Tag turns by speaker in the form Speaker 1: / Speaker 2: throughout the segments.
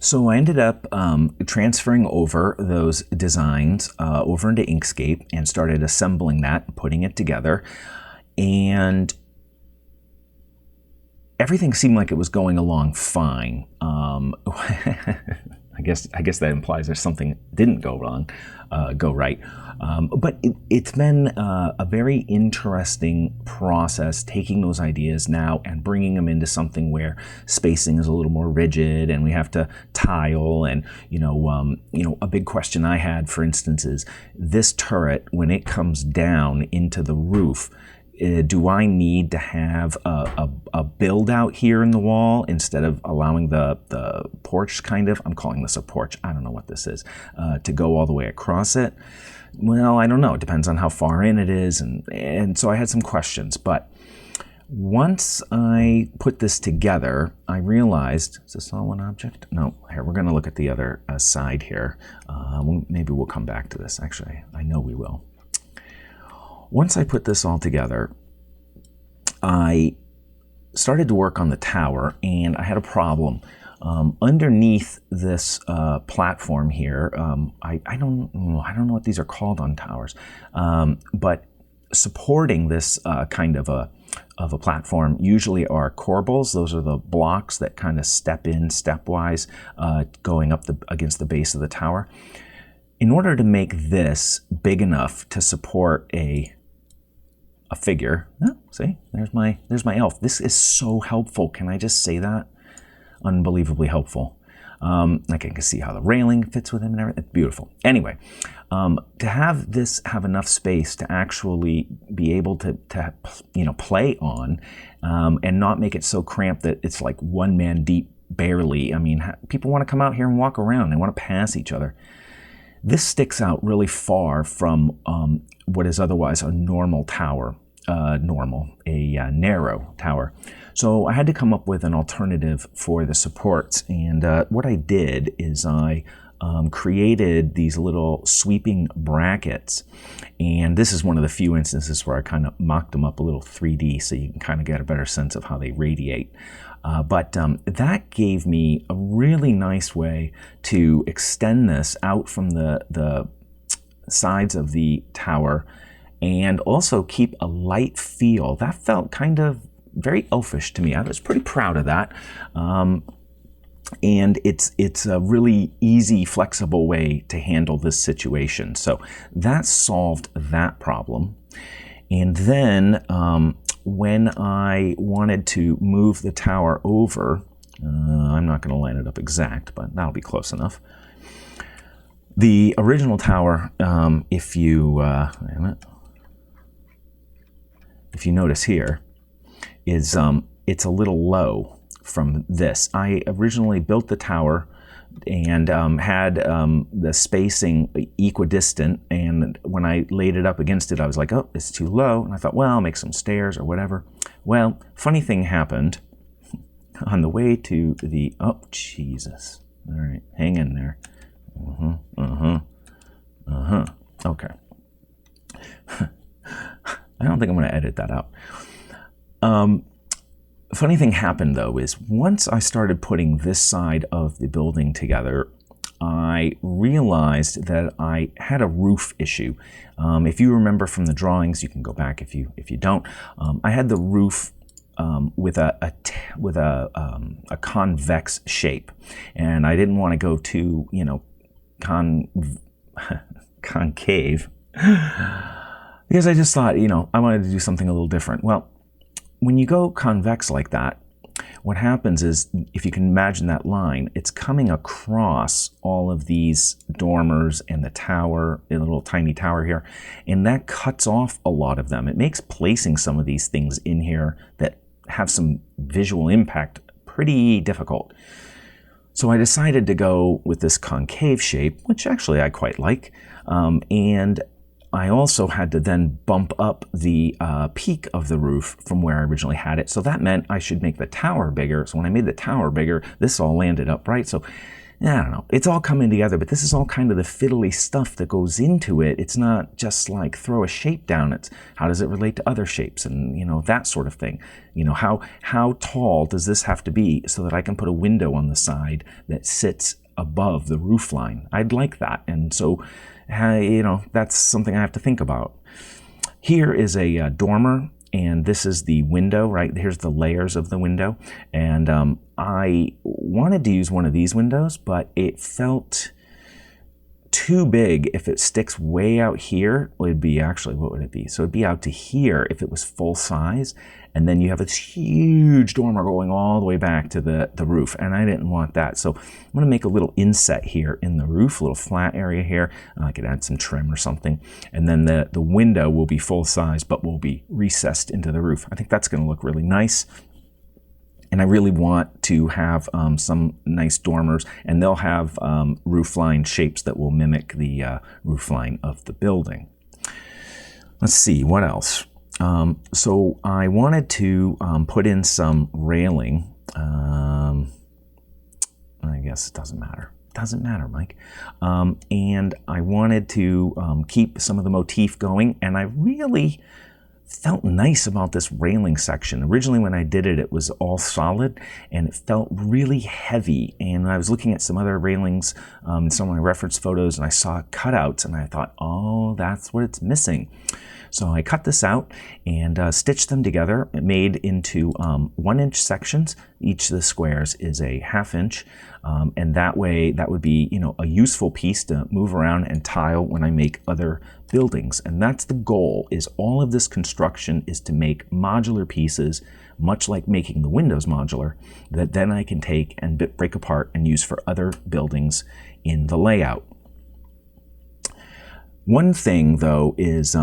Speaker 1: So I ended up transferring over those designs over into Inkscape and started assembling that, putting it together, and everything seemed like it was going along fine. I guess that implies there's something that didn't go right. But it's been a very interesting process, taking those ideas now and bringing them into something where spacing is a little more rigid, and we have to tile. And a big question I had, for instance, is this turret, when it comes down into the roof, do I need to have a build out here in the wall instead of allowing the porch I'm calling this a porch, I don't know what this is, to go all the way across it? Well, I don't know. It depends on how far in it is. And so I had some questions. But once I put this together, I realized, is this all one object? No. Here, we're going to look at the other side here. Maybe we'll come back to this. Actually, I know we will. Once I put this all together, I started to work on the tower, and I had a problem. Underneath this platform here, I don't know what these are called on towers, but supporting this kind of a platform usually are corbels. Those are the blocks that kind of step in stepwise, going up against the base of the tower. In order to make this big enough to support a figure, see, there's my elf. This is so helpful. Can I just say that? Unbelievably helpful. Like I can see how the railing fits with him and everything. It's beautiful. Anyway, to have this have enough space to actually be able to play on, and not make it so cramped that it's like one man deep barely. I mean, people want to come out here and walk around. They want to pass each other. This sticks out really far from what is otherwise a normal tower, a narrow tower. So I had to come up with an alternative for the supports. And what I did is I created these little sweeping brackets. And this is one of the few instances where I kind of mocked them up a little 3D so you can kind of get a better sense of how they radiate. But that gave me a really nice way to extend this out from the sides of the tower and also keep a light feel. That felt kind of very elfish to me. I was pretty proud of that. And it's a really easy, flexible way to handle this situation. So that solved that problem. And then when I wanted to move the tower over, I'm not going to line it up exact, but that'll be close enough. The original tower, if you notice here, is it's a little low from this. I originally built the tower and had the spacing equidistant, and when I laid it up against it, I was like, oh, it's too low, and I thought, well, I'll make some stairs or whatever. Well, funny thing happened on the way to the, oh, Jesus. All right, hang in there. Okay. I don't think I'm going to edit that out. Funny thing happened, though, is once I started putting this side of the building together, I realized that I had a roof issue. If you remember from the drawings, you can go back if you don't. I had the roof with a convex shape, and I didn't want to go too, concave, because I just thought, I wanted to do something a little different. Well, when you go convex like that, what happens is, if you can imagine that line, it's coming across all of these dormers and the tower, a little tiny tower here, and that cuts off a lot of them. It makes placing some of these things in here that have some visual impact pretty difficult. So I decided to go with this concave shape, which actually I quite like, and I also had to then bump up the peak of the roof from where I originally had it. So that meant I should make the tower bigger. So when I made the tower bigger, this all landed upright. So I don't know, it's all coming together, but this is all kind of the fiddly stuff that goes into it. It's not just like throw a shape down. It's how does it relate to other shapes and, you know, that sort of thing. You know, how tall does this have to be so that I can put a window on the side that sits above the roof line? I'd like that. And so, you know, that's something I have to think about. Here is a dormer, and this is the window, right? Here's the layers of the window. And I wanted to use one of these windows, but it felt too big. If it sticks way out here, it would be actually, what would it be? So it'd be out to here if it was full size. And then you have this huge dormer going all the way back to the roof. And I didn't want that. So I'm going to make a little inset here in the roof, a little flat area here. I could add some trim or something. And then the window will be full size, but will be recessed into the roof. I think that's going to look really nice. And I really want to have some nice dormers, and they'll have roofline shapes that will mimic the roofline of the building. Let's see, what else? So I wanted to put in some railing. I guess it doesn't matter. Doesn't matter, Mike. And I wanted to keep some of the motif going, and I really felt nice about this railing section. Originally when I did it, it was all solid and it felt really heavy. And I was looking at some other railings in some of my reference photos, and I saw cutouts, and I thought, oh, that's what it's missing. So I cut this out and stitched them together. It made into 1-inch sections. Each of the squares is a 1/2 inch. And that way, that would be, you know, a useful piece to move around and tile when I make other buildings. And that's the goal, is all of this construction is to make modular pieces, much like making the windows modular, that then I can take and break apart and use for other buildings in the layout. One thing, though, is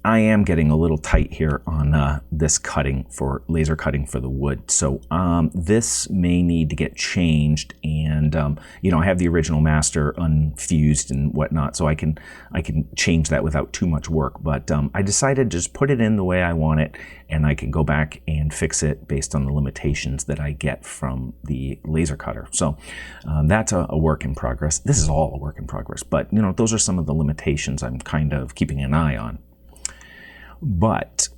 Speaker 1: I am getting a little tight here on this cutting for laser cutting for the wood. So this may need to get changed, and you know, I have the original master unfused and whatnot, so I can change that without too much work. But I decided to just put it in the way I want it, and I can go back and fix it based on the limitations that I get from the laser cutter. So that's a work in progress. This is all a work in progress, but you know, those are some of the limitations I'm kind of keeping an eye on. But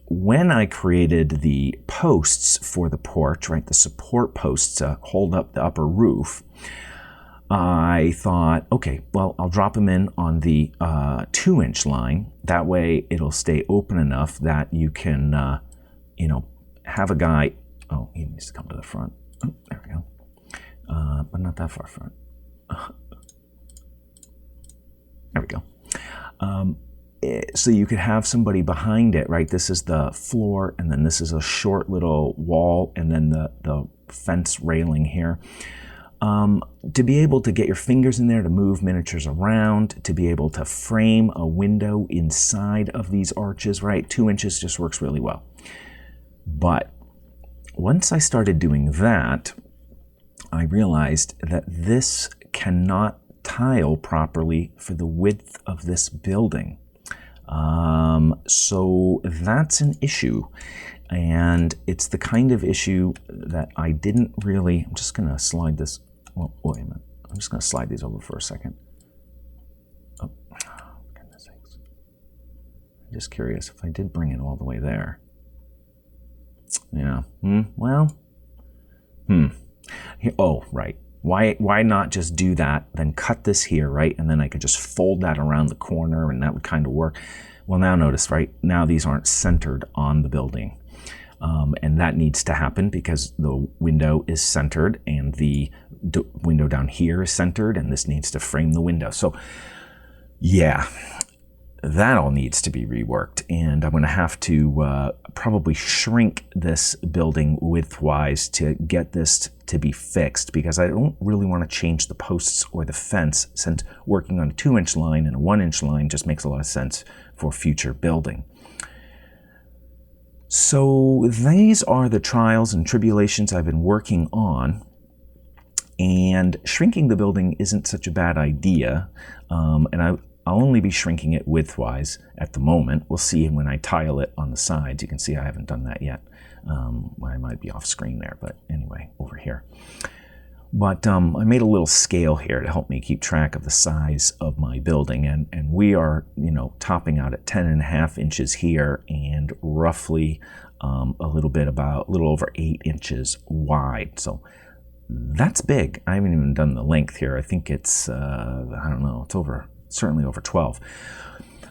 Speaker 1: when I created the posts for the porch, right, the support posts to hold up the upper roof, I thought, okay, well, I'll drop them in on the 2-inch line. That way it'll stay open enough that you can, you know, have a guy, oh, he needs to come to the front. Oh, there we go. But not that far front. There we go. So you could have somebody behind it, right? This is the floor, and then this is a short little wall, and then the fence railing here. To be able to get your fingers in there to move miniatures around, to be able to frame a window inside of these arches, right? 2 inches just works really well. But once I started doing that, I realized that this cannot tile properly for the width of this building. So that's an issue, and it's the kind of issue that I didn't really, I'm just going to slide this, well, wait a minute, I'm just going to slide these over for a second. Oh, goodness sakes. I'm just curious if I did bring it all the way there. Yeah, oh, right. Why not just do that, then cut this here, right? And then I could just fold that around the corner, and that would kind of work. Well, now notice, right? Now these aren't centered on the building. And that needs to happen because the window is centered, and the window down here is centered, and this needs to frame the window. So yeah, that all needs to be reworked, and I'm going to have to probably shrink this building width-wise to get this to be fixed, because I don't really want to change the posts or the fence, since working on a 2-inch line and a 1-inch line just makes a lot of sense for future building. So these are the trials and tribulations I've been working on, and shrinking the building isn't such a bad idea, and I'll only be shrinking it width-wise at the moment. We'll see when I tile it on the sides. You can see I haven't done that yet. I might be off screen there, but anyway, over here. But I made a little scale here to help me keep track of the size of my building, and we are, topping out at 10.5 inches here, and roughly a little over 8 inches wide. So that's big. I haven't even done the length here. I think it's I don't know. It's certainly over 12.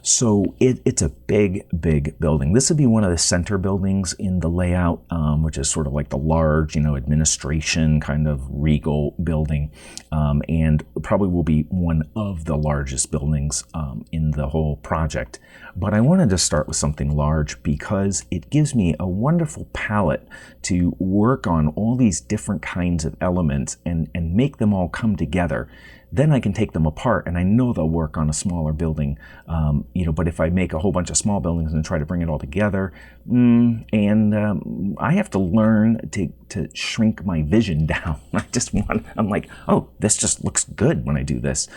Speaker 1: So it's a big, big building. This would be one of the center buildings in the layout, which is sort of like the large, administration kind of regal building, and probably will be one of the largest buildings in the whole project. But I wanted to start with something large because it gives me a wonderful palette to work on all these different kinds of elements and make them all come together. Then I can take them apart, and I know they'll work on a smaller building, but if I make a whole bunch of small buildings and try to bring it all together, I have to learn to shrink my vision down. I'm like, oh, this just looks good when I do this.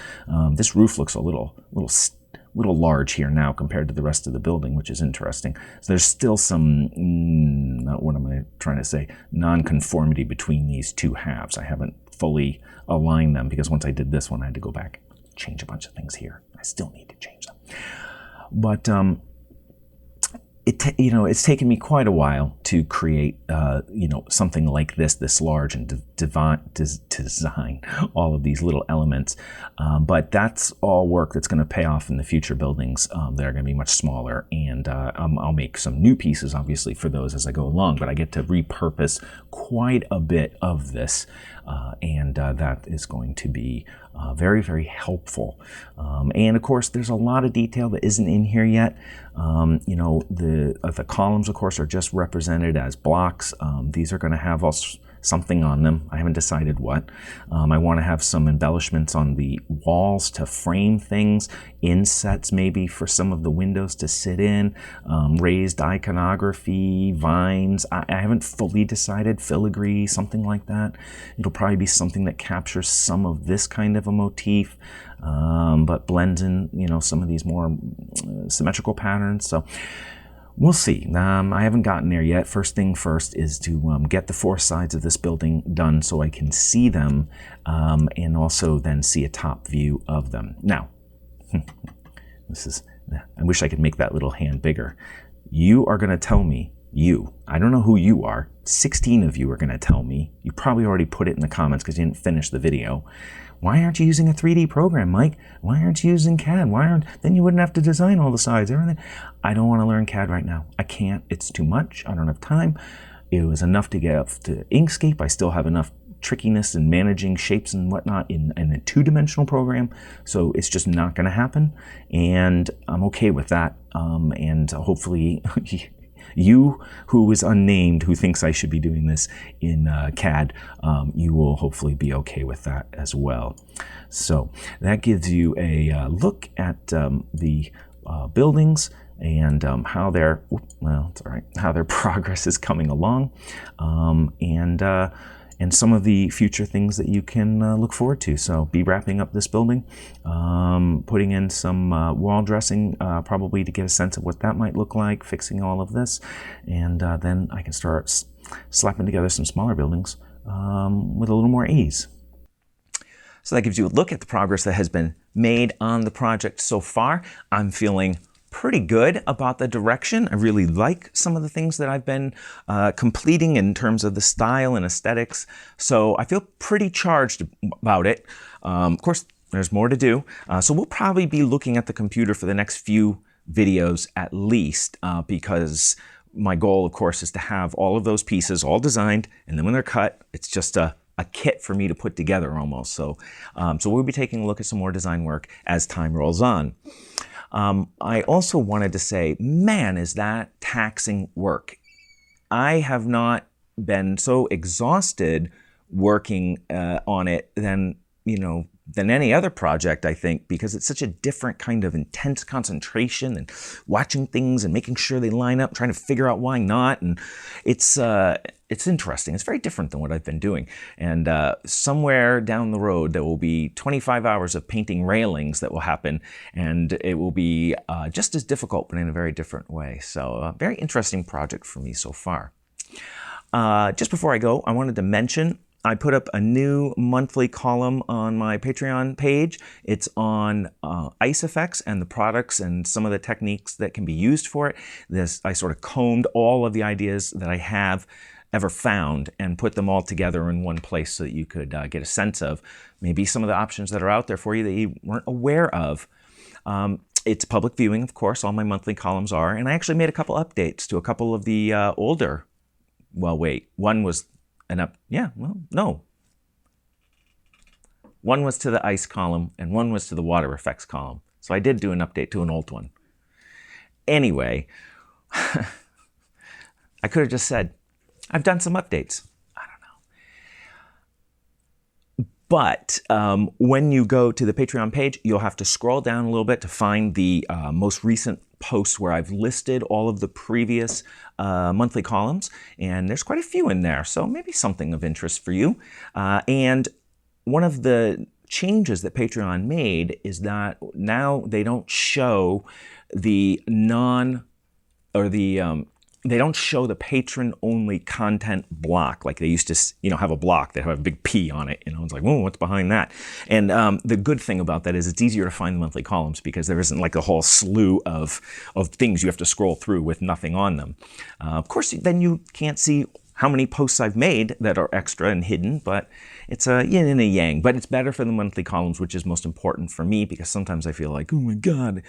Speaker 1: This roof looks a little large here now compared to the rest of the building, which is interesting. So there's still some, what am I trying to say, non-conformity between these two halves. I haven't fully aligned them because once I did this one, I had to go back, change a bunch of things here. I still need to change them. But it's taken me quite a while to create, something like this large, and design all of these little elements. But that's all work that's going to pay off in the future buildings. That are going to be much smaller, and I'll make some new pieces, obviously, for those as I go along. But I get to repurpose quite a bit of this, and that is going to be very, very helpful. And of course, there's a lot of detail that isn't in here yet. The columns, of course, are just represented as blocks. These are going to have something on them. I haven't decided what. I want to have some embellishments on the walls to frame things, insets maybe for some of the windows to sit in, raised iconography, vines. I haven't fully decided, filigree, something like that. It'll probably be something that captures some of this kind of a motif, but blends in, some of these more symmetrical patterns. So we'll see. I haven't gotten there yet. First thing first is to get the 4 sides of this building done so I can see them, and also then see a top view of them. Now, I wish I could make that little hand bigger. You are going to tell me, I don't know who you are, 16 of you are going to tell me, you probably already put it in the comments because you didn't finish the video, why aren't you using a 3D program, Mike? Why aren't you using CAD? Then you wouldn't have to design all the sides, everything. I don't want to learn CAD right now. I can't. It's too much. I don't have time. It was enough to get up to Inkscape. I still have enough trickiness in managing shapes and whatnot in a 2-dimensional program. So it's just not going to happen. And I'm okay with that. And hopefully you, who is unnamed, who thinks I should be doing this in CAD, you will hopefully be okay with that as well. So that gives you a look at the buildings and how their progress is coming along, and some of the future things that you can look forward to. So be wrapping up this building, putting in some wall dressing, probably to get a sense of what that might look like, fixing all of this, and then I can start slapping together some smaller buildings with a little more ease. So that gives you a look at the progress that has been made on the project so far. I'm feeling pretty good about the direction. I really like some of the things that I've been completing in terms of the style and aesthetics. So I feel pretty charged about it. Of course, there's more to do. So we'll probably be looking at the computer for the next few videos at least, because my goal, of course, is to have all of those pieces all designed, and then when they're cut, it's just a kit for me to put together almost. So we'll be taking a look at some more design work as time rolls on. I also wanted to say, man, is that taxing work. I have not been so exhausted working on it than any other project, I think, because it's such a different kind of intense concentration and watching things and making sure they line up, trying to figure out why not. And it's interesting. It's very different than what I've been doing. And somewhere down the road, there will be 25 hours of painting railings that will happen, and it will be just as difficult, but in a very different way. So a very interesting project for me so far. Just before I go, I wanted to mention I put up a new monthly column on my Patreon page. It's on ice effects and the products and some of the techniques that can be used for it. I sort of combed all of the ideas that I have ever found and put them all together in one place so that you could get a sense of maybe some of the options that are out there for you that you weren't aware of. It's public viewing, of course, all my monthly columns are, and I actually made a couple updates to a couple of the older, well, wait, one was one was to the ice column and one was to the water effects column. So I did do an update to an old one. Anyway, I could have just said, I've done some updates. I don't know. But when you go to the Patreon page, you'll have to scroll down a little bit to find the most recent post where I've listed all of the previous monthly columns, and there's quite a few in there, so maybe something of interest for you. And one of the changes that Patreon made is that now they don't show the they don't show the patron-only content block like they used to, have a block that have a big P on it. It's like, whoa, what's behind that? And the good thing about that is it's easier to find the monthly columns because there isn't like a whole slew of things you have to scroll through with nothing on them. Of course, then you can't see how many posts I've made that are extra and hidden, but it's a yin and a yang. But it's better for the monthly columns, which is most important for me because sometimes I feel like, oh my God,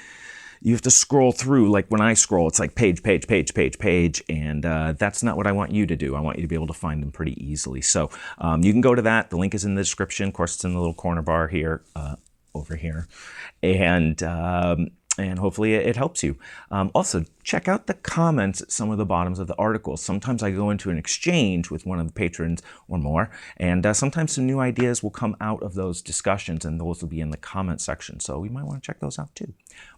Speaker 1: you have to scroll through. Like when I scroll, it's like page, page, page, page, page, and that's not what I want you to do. I want you to be able to find them pretty easily. So you can go to that. The link is in the description. Of course, it's in the little corner bar here, over here, and hopefully it helps you. Also, check out the comments at some of the bottoms of the articles. Sometimes I go into an exchange with one of the patrons or more, and sometimes some new ideas will come out of those discussions, and those will be in the comment section. So you might want to check those out too.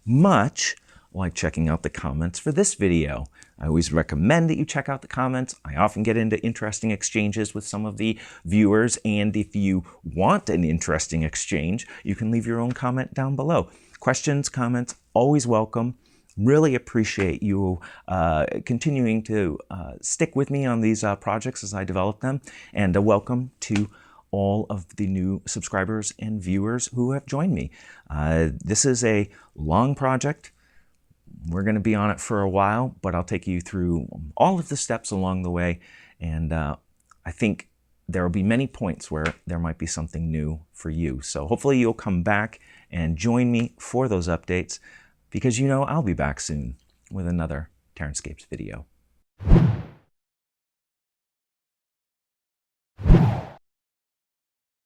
Speaker 1: Much like checking out the comments for this video. I always recommend that you check out the comments. I often get into interesting exchanges with some of the viewers, and if you want an interesting exchange, you can leave your own comment down below. Questions, comments, always welcome. Really appreciate you continuing to stick with me on these projects as I develop them. And welcome to all of the new subscribers and viewers who have joined me. This is a long project. We're going to be on it for a while, but I'll take you through all of the steps along the way. And I think there will be many points where there might be something new for you. So hopefully you'll come back and join me for those updates, because I'll be back soon with another Terranscapes video.